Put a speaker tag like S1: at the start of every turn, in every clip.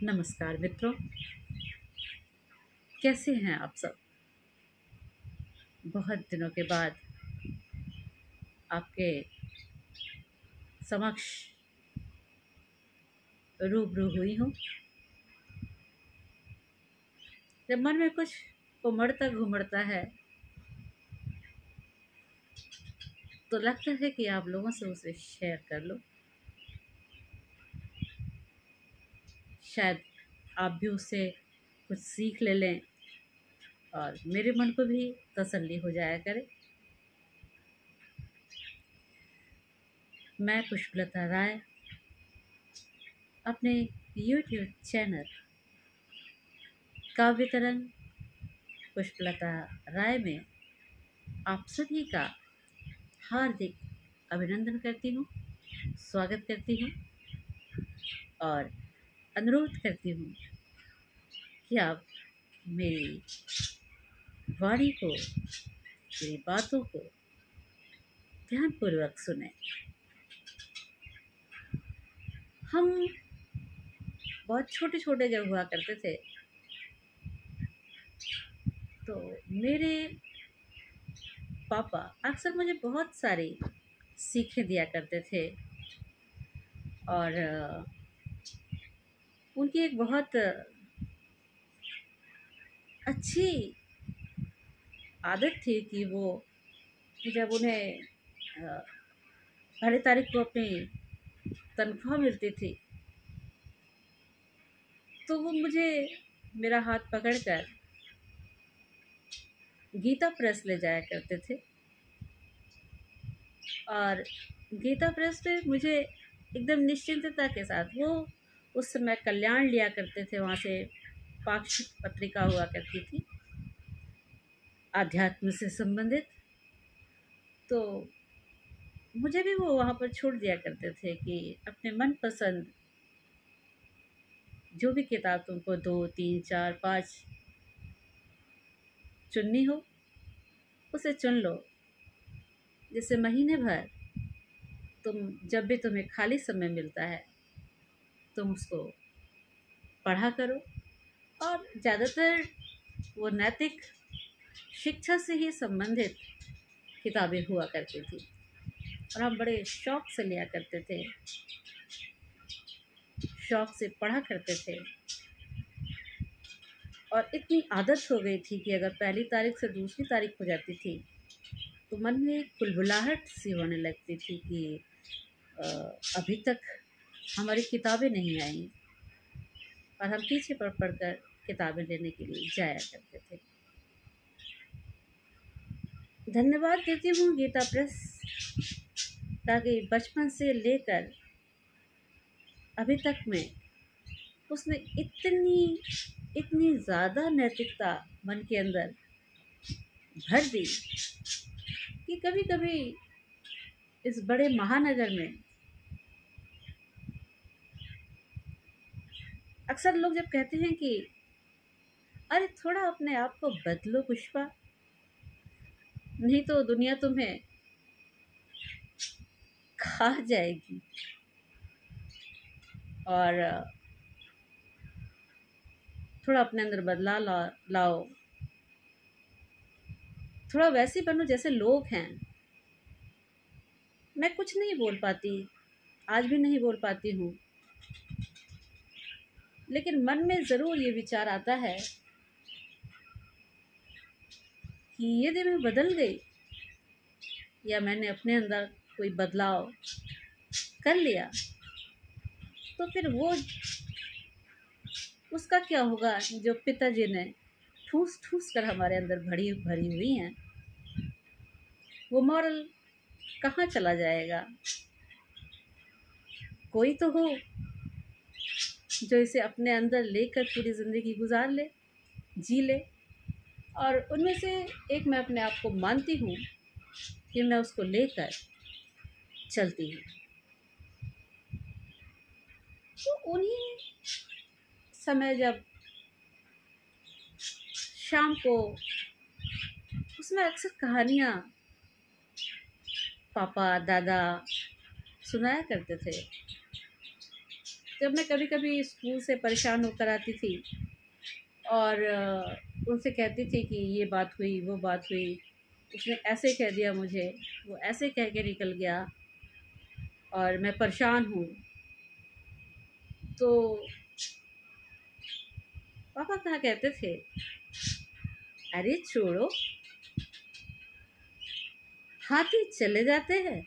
S1: नमस्कार मित्रों, कैसे हैं आप सब। बहुत दिनों के बाद आपके समक्ष रूबरू हुई हूँ। जब मन में कुछ उमड़ता घुमड़ता है तो लगता है कि आप लोगों से उसे शेयर कर लो। शायद आप भी उससे कुछ सीख ले लें और मेरे मन को भी तसल्ली हो जाया करे। मैं पुष्पलता राय अपने YouTube चैनल काव्य तरंग पुष्पलता राय में आप सभी का हार्दिक अभिनंदन करती हूँ, स्वागत करती हूँ और अनुरोध करती हूँ कि आप मेरी वाणी को, मेरी बातों को ध्यानपूर्वक सुनें। हम बहुत छोटे छोटे जब हुआ करते थे तो मेरे पापा अक्सर मुझे बहुत सारी सीखें दिया करते थे और उनकी एक बहुत अच्छी आदत थी कि वो जब उन्हें पहली तारीख को अपनी तनख्वाह मिलती थी तो वो मुझे मेरा हाथ पकड़कर गीता प्रेस ले जाया करते थे और गीता प्रेस पे मुझे एकदम निश्चिंतता के साथ वो उस समय कल्याण लिया करते थे। वहाँ से पाक्षिक पत्रिका हुआ करती थी आध्यात्म से संबंधित, तो मुझे भी वो वहाँ पर छोड़ दिया करते थे कि अपने मनपसंद जो भी किताब तुमको 2, 3, 4, 5 चुननी हो उसे चुन लो, जिससे महीने भर जब भी तुम्हें खाली समय मिलता है तुम उसको पढ़ा करो। और ज़्यादातर वो नैतिक शिक्षा से ही संबंधित किताबें हुआ करती थी और हम बड़े शौक़ से लिया करते थे, शौक़ से पढ़ा करते थे। और इतनी आदत हो गई थी कि अगर पहली तारीख से दूसरी तारीख हो जाती थी तो मन में एक कुलबुलाहट सी होने लगती थी कि अभी तक हमारी किताबें नहीं आई और हम पीछे पढ़ कर किताबें लेने के लिए जाया करते थे। धन्यवाद देती हूँ गीता प्रेस, ताकि बचपन से लेकर अभी तक में उसने इतनी ज़्यादा नैतिकता मन के अंदर भर दी कि कभी कभी इस बड़े महानगर में अक्सर लोग जब कहते हैं कि अरे थोड़ा अपने आप को बदलो पुष्पा, नहीं तो दुनिया तुम्हें खा जाएगी, और थोड़ा अपने अंदर बदलाव लाओ, थोड़ा वैसे बनो जैसे लोग हैं। मैं कुछ नहीं बोल पाती, आज भी नहीं बोल पाती हूँ, लेकिन मन में ज़रूर ये विचार आता है कि यदि मैं बदल गई या मैंने अपने अंदर कोई बदलाव कर लिया तो फिर वो उसका क्या होगा जो पिताजी ने ठूस ठूस कर हमारे अंदर भरी हुई हैं, वो मॉरल कहाँ चला जाएगा। कोई तो हो जो इसे अपने अंदर लेकर पूरी ज़िंदगी गुजार ले, जी ले, और उनमें से एक मैं अपने आप को मानती हूँ कि मैं उसको लेकर चलती हूँ। तो उन्हीं समय जब शाम को उसमें अक्सर कहानियाँ पापा दादा सुनाया करते थे जब मैं कभी कभी स्कूल से परेशान होकर आती थी और उनसे कहती थी कि ये बात हुई, वो बात हुई, उसने ऐसे कह दिया मुझे, वो ऐसे कह के निकल गया और मैं परेशान हूँ, तो पापा कहा कहते थे, अरे छोड़ो, हाथी चले जाते हैं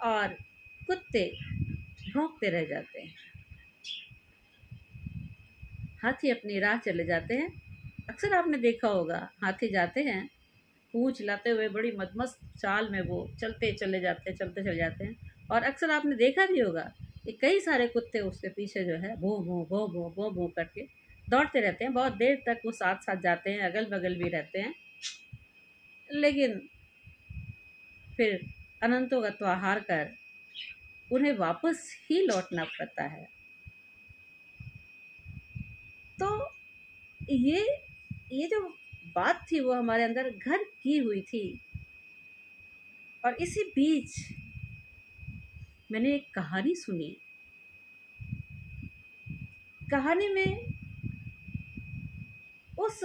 S1: और कुत्ते भौंकते रह जाते हैं। हाथी अपनी राह चले जाते हैं। अक्सर आपने देखा होगा, हाथी जाते हैं पूंछ लाते हुए, बड़ी मदमस्त चाल में वो चलते चले जाते हैं, चलते चले जाते हैं। और अक्सर आपने देखा भी होगा कि कई सारे कुत्ते उसके पीछे जो है भों भों भों भों भों भों करके दौड़ते रहते हैं। बहुत देर तक वो साथ साथ जाते हैं, अगल बगल भी रहते हैं, लेकिन फिर अनंतों का त्योहार कर उन्हें वापस ही लौटना पड़ता है। तो ये जो बात थी वो हमारे अंदर घर की हुई थी। और इसी बीच मैंने एक कहानी सुनी। कहानी में उस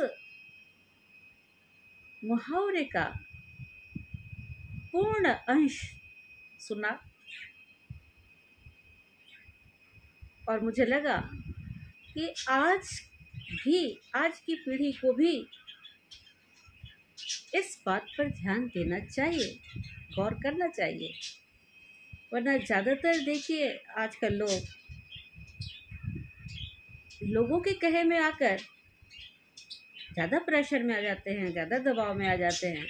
S1: मुहावरे का पूर्ण अंश सुना और मुझे लगा कि आज की पीढ़ी को भी इस बात पर ध्यान देना चाहिए, गौर करना चाहिए। वरना ज़्यादातर देखिए आजकल लोगों के कहे में आकर ज़्यादा प्रेशर में आ जाते हैं, ज़्यादा दबाव में आ जाते हैं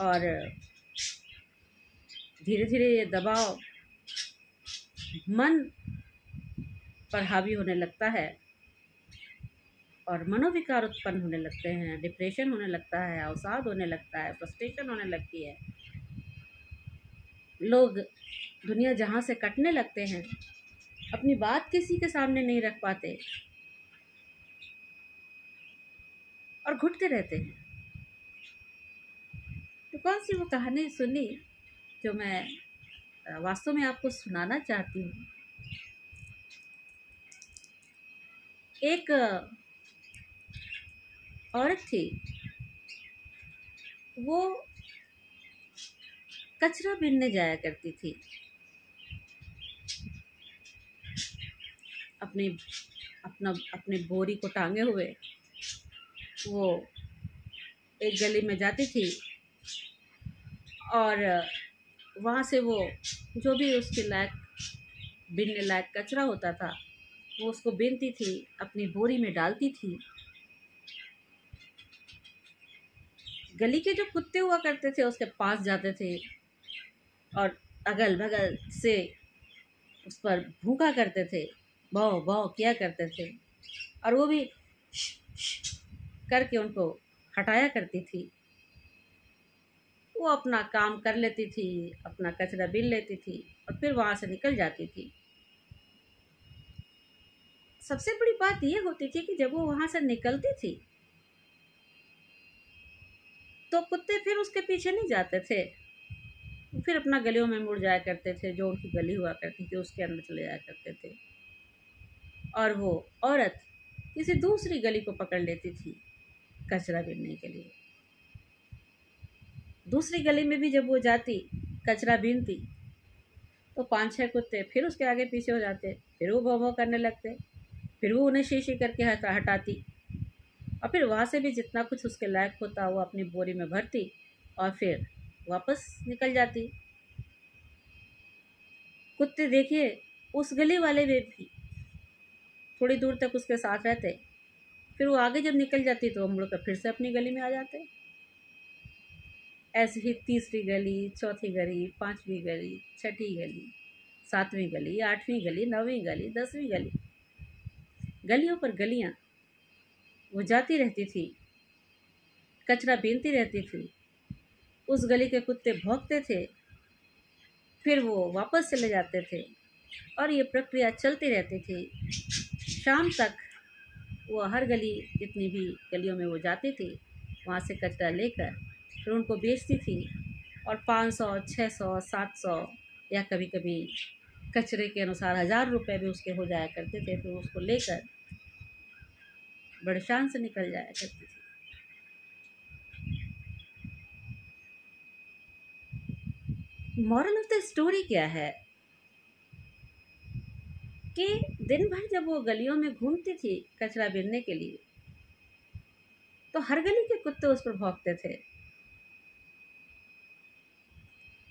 S1: और धीरे धीरे ये दबाव मन पर हावी होने लगता है और मनोविकार उत्पन्न होने लगते हैं, डिप्रेशन होने लगता है, अवसाद होने लगता है, फ्रस्ट्रेशन होने लगती है। लोग दुनिया जहाँ से कटने लगते हैं, अपनी बात किसी के सामने नहीं रख पाते और घुटते रहते हैं। तो कौन सी वो कहानी सुनी जो मैं वास्तव में आपको सुनाना चाहती हूँ। एक औरत थी, वो कचरा बीनने जाया करती थी। अपने बोरी को टांगे हुए वो एक गली में जाती थी और वहाँ से वो जो भी उसके लायक बीनने लायक कचरा होता था वो उसको बीनती थी, अपनी बोरी में डालती थी। गली के जो कुत्ते हुआ करते थे उसके पास जाते थे और अगल बगल से उस पर भूखा करते थे, भौ भौ किया करते थे और वो भी करके उनको हटाया करती थी। वो अपना काम कर लेती थी, अपना कचरा बीन लेती थी और फिर वहाँ से निकल जाती थी। सबसे बड़ी बात ये होती थी कि जब वो वहाँ से निकलती थी तो कुत्ते फिर उसके पीछे नहीं जाते थे, फिर अपना गलियों में मुड़ जाया करते थे, जो उनकी गली हुआ करती थी उसके अंदर चले जाया करते थे और वो औरत किसी दूसरी गली को पकड़ लेती थी कचरा बीनने के लिए। दूसरी गली में भी जब वो जाती कचरा बीनती तो 5-6 कुत्ते फिर उसके आगे पीछे हो जाते, फिर वो भौं भौं करने लगते, फिर वो उन्हें शी करके हटाती और फिर वहाँ से भी जितना कुछ उसके लायक होता वो अपनी बोरी में भरती और फिर वापस निकल जाती। कुत्ते देखिए उस गली वाले में भी थोड़ी दूर तक उसके साथ रहते, फिर वो आगे जब निकल जाती तो वो मुड़कर फिर से अपनी गली में आ जाते। ऐसे ही तीसरी गली, चौथी गली, 5वीं गली, 6ठी गली, 7वीं गली, 8वीं गली, 9वीं गली, 10वीं गली, गलियों पर गलियाँ वो जाती रहती थी, कचरा बीनती रहती थी। उस गली के कुत्ते भौंकते थे, फिर वो वापस चले जाते थे और ये प्रक्रिया चलती रहती थी। शाम तक वो हर गली, जितनी भी गलियों में वो जाती थी, वहाँ से कचरा लेकर फिर उनको बेचती थी और 500, 600, 700 या कभी कभी कचरे के अनुसार 1000 रुपये भी उसके हो जाया करते थे, फिर उसको लेकर बड़े शान से निकल जाया करती थी। मॉरल ऑफ द स्टोरी क्या है कि दिन भर जब वो गलियों में घूमती थी कचरा बीनने के लिए, तो हर गली के कुत्ते उस पर भौंकते थे।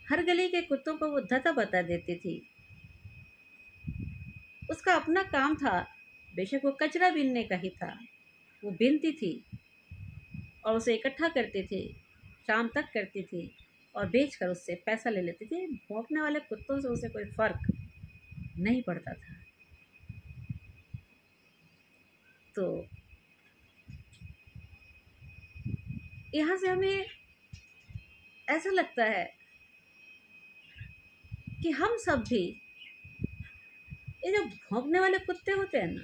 S1: हर गली के कुत्तों को वो धता बता देती थी। उसका अपना काम था, बेशक वो कचरा बीनने का ही था। वो बीनती थी और उसे इकट्ठा करती थी, शाम तक करती थी और बेचकर उससे पैसा ले लेती थी। भौंकने वाले कुत्तों से उसे कोई फर्क नहीं पड़ता था। तो यहाँ से हमें ऐसा लगता है कि हम सब भी, ये जो भौंकने वाले कुत्ते होते हैं ना,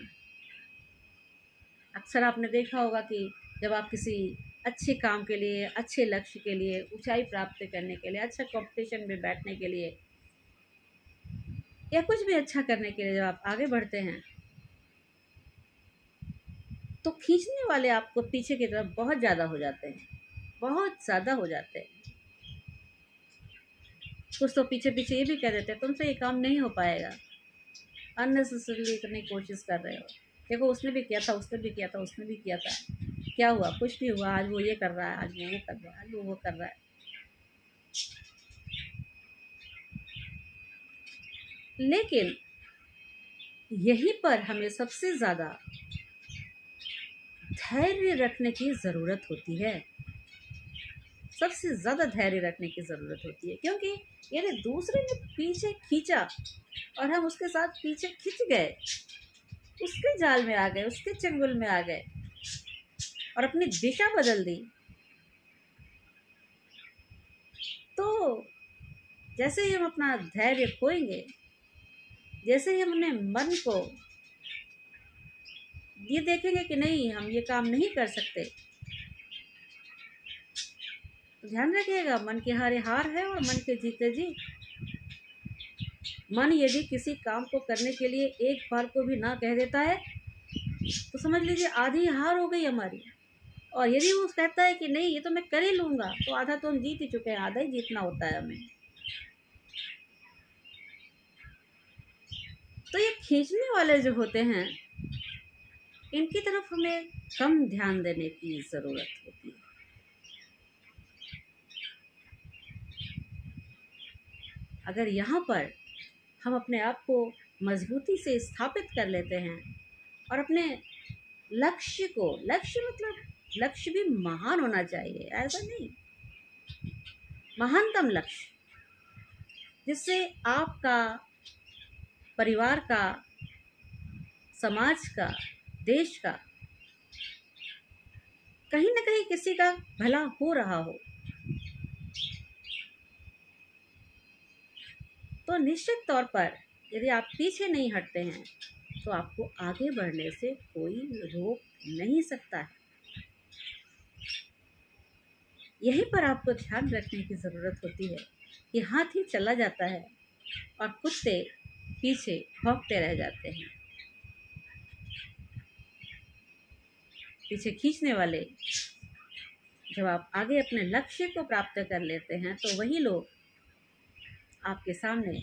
S1: अक्सर आपने देखा होगा कि जब आप किसी अच्छे काम के लिए, अच्छे लक्ष्य के लिए, ऊंचाई प्राप्त करने के लिए, अच्छा कंपटीशन में बैठने के लिए या कुछ भी अच्छा करने के लिए जब आप आगे बढ़ते हैं, तो खींचने वाले आपको पीछे की तरफ बहुत ज़्यादा हो जाते हैं, बहुत ज़्यादा हो जाते हैं। कुछ तो पीछे पीछे ये भी कह देते हैं तुमसे ये काम नहीं हो पाएगा, अननेसेसरीली इतनी कोशिश कर रहे हो, देखो उसने भी किया था, उसने भी किया था, उसने भी किया था, क्या हुआ? कुछ नहीं हुआ, आज वो ये कर रहा है, आज वो कर रहा है, आज वो कर रहा है। लेकिन यहीं पर हमें सबसे ज़्यादा धैर्य रखने की ज़रूरत होती है, सबसे ज़्यादा धैर्य रखने की ज़रूरत होती है। क्योंकि यदि दूसरे ने पीछे खींचा और हम उसके साथ पीछे खिंच गए, उसके जाल में आ गए, उसके चंगुल में आ गए और अपनी दिशा बदल दी, तो जैसे ही हम अपना धैर्य खोएंगे, जैसे ही हम अपने मन को ये देखेंगे कि नहीं हम ये काम नहीं कर सकते, तो ध्यान रखिएगा, मन की हारे हार है और मन के जीते जीत। मन यदि किसी काम को करने के लिए एक बार को भी ना कह देता है तो समझ लीजिए आधी हार हो गई हमारी। और यदि वो कहता है कि नहीं ये तो मैं कर ही लूँगा, तो आधा तो हम जीत ही चुके हैं, आधा ही जीतना होता है हमें। तो ये खींचने वाले जो होते हैं, इनकी तरफ हमें कम ध्यान देने की ज़रूरत होती है। अगर यहाँ पर हम अपने आप को मजबूती से स्थापित कर लेते हैं और अपने लक्ष्य को, लक्ष्य मतलब लक्ष्य भी महान होना चाहिए, ऐसा नहीं, महानतम लक्ष्य जिससे आपका, परिवार का, समाज का, देश का, कहीं ना कहीं किसी का भला हो रहा हो, तो निश्चित तौर पर यदि आप पीछे नहीं हटते हैं तो आपको आगे बढ़ने से कोई रोक नहीं सकता है। यहीं पर आपको ध्यान रखने की ज़रूरत होती है कि हाथी चला जाता है और कुत्ते पीछे भौंकते रह जाते हैं। पीछे खींचने वाले, जब आप आगे अपने लक्ष्य को प्राप्त कर लेते हैं तो वही लोग आपके सामने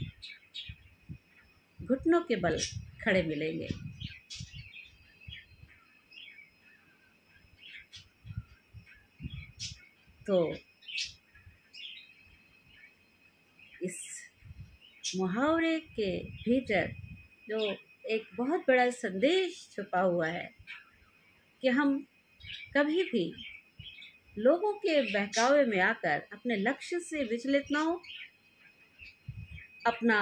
S1: घुटनों के बल खड़े मिलेंगे। तो इस मुहावरे के भीतर जो एक बहुत बड़ा संदेश छुपा हुआ है कि हम कभी भी लोगों के बहकावे में आकर अपने लक्ष्य से विचलित ना हो, अपना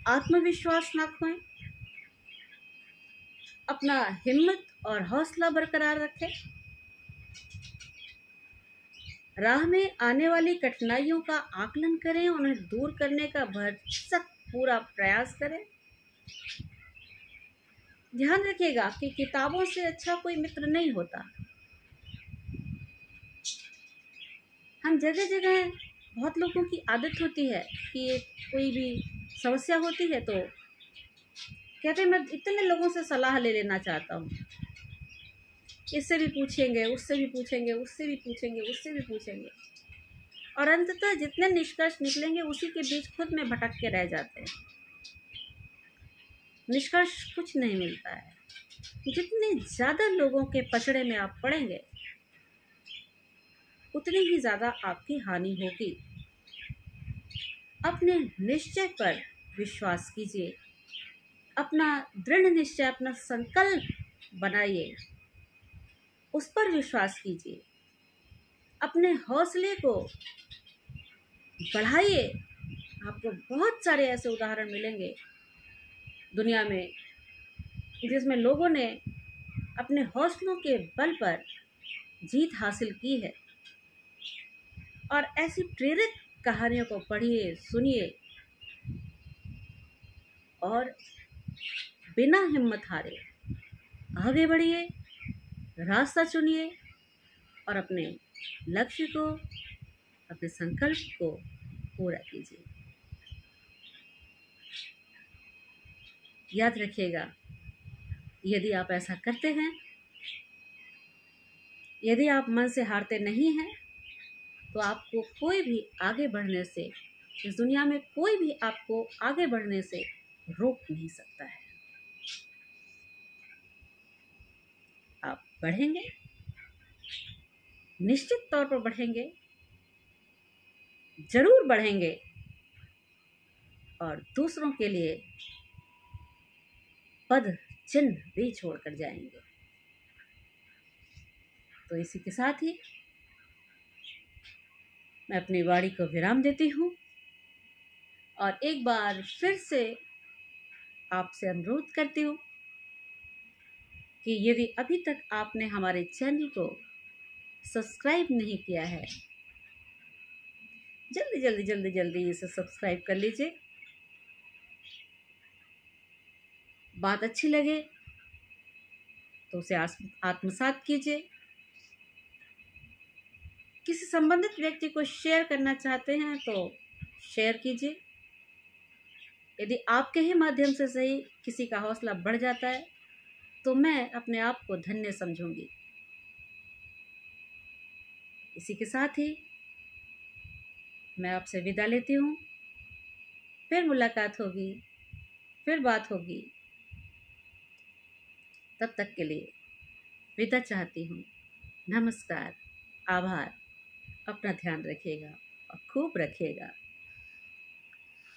S1: आत्मविश्वास ना खोएं, अपना हिम्मत और हौसला बरकरार रखें, राह में आने वाली कठिनाइयों का आकलन करें, उन्हें दूर करने का भरसक पूरा प्रयास करें। ध्यान रखिएगा कि किताबों से अच्छा कोई मित्र नहीं होता। हम जगह जगह, बहुत लोगों की आदत होती है कि ये कोई भी समस्या होती है तो कहते हैं मैं इतने लोगों से सलाह ले लेना चाहता हूँ, इससे भी पूछेंगे, उससे भी पूछेंगे, उससे भी पूछेंगे, उससे भी पूछेंगे, और अंततः जितने निष्कर्ष निकलेंगे उसी के बीच खुद में भटक के रह जाते हैं। निष्कर्ष कुछ नहीं मिलता है। जितने ज़्यादा लोगों के पचड़े में आप पड़ेंगे उतनी ही ज़्यादा आपकी हानि होगी। अपने निश्चय पर विश्वास कीजिए, अपना दृढ़ निश्चय, अपना संकल्प बनाइए, उस पर विश्वास कीजिए, अपने हौसले को बढ़ाइए। आपको बहुत सारे ऐसे उदाहरण मिलेंगे दुनिया में जिसमें लोगों ने अपने हौसलों के बल पर जीत हासिल की है। और ऐसी प्रेरित कहानियों को पढ़िए, सुनिए और बिना हिम्मत हारे आगे बढ़िए, रास्ता चुनिए और अपने लक्ष्य को, अपने संकल्प को पूरा कीजिए। याद रखिएगा, यदि आप ऐसा करते हैं, यदि आप मन से हारते नहीं हैं, तो आपको कोई भी आगे बढ़ने से, इस दुनिया में कोई भी आपको आगे बढ़ने से रोक नहीं सकता है। आप बढ़ेंगे, निश्चित तौर पर बढ़ेंगे, जरूर बढ़ेंगे और दूसरों के लिए पद चिन्ह भी छोड़कर जाएंगे। तो इसी के साथ ही मैं अपनी वाणी को विराम देती हूँ और एक बार फिर से आपसे अनुरोध करती हूँ कि यदि अभी तक आपने हमारे चैनल को सब्सक्राइब नहीं किया है, जल्दी जल्दी जल्दी जल्दी इसे सब्सक्राइब कर लीजिए। बात अच्छी लगे तो उसे आत्मसात कीजिए। किसी संबंधित व्यक्ति को शेयर करना चाहते हैं तो शेयर कीजिए। यदि आपके ही माध्यम से सही किसी का हौसला बढ़ जाता है तो मैं अपने आप को धन्य समझूंगी। इसी के साथ ही मैं आपसे विदा लेती हूँ। फिर मुलाकात होगी, फिर बात होगी। तब तक के लिए विदा चाहती हूँ। नमस्कार, आभार। अपना ध्यान रखिएगा और खूब रखिएगा।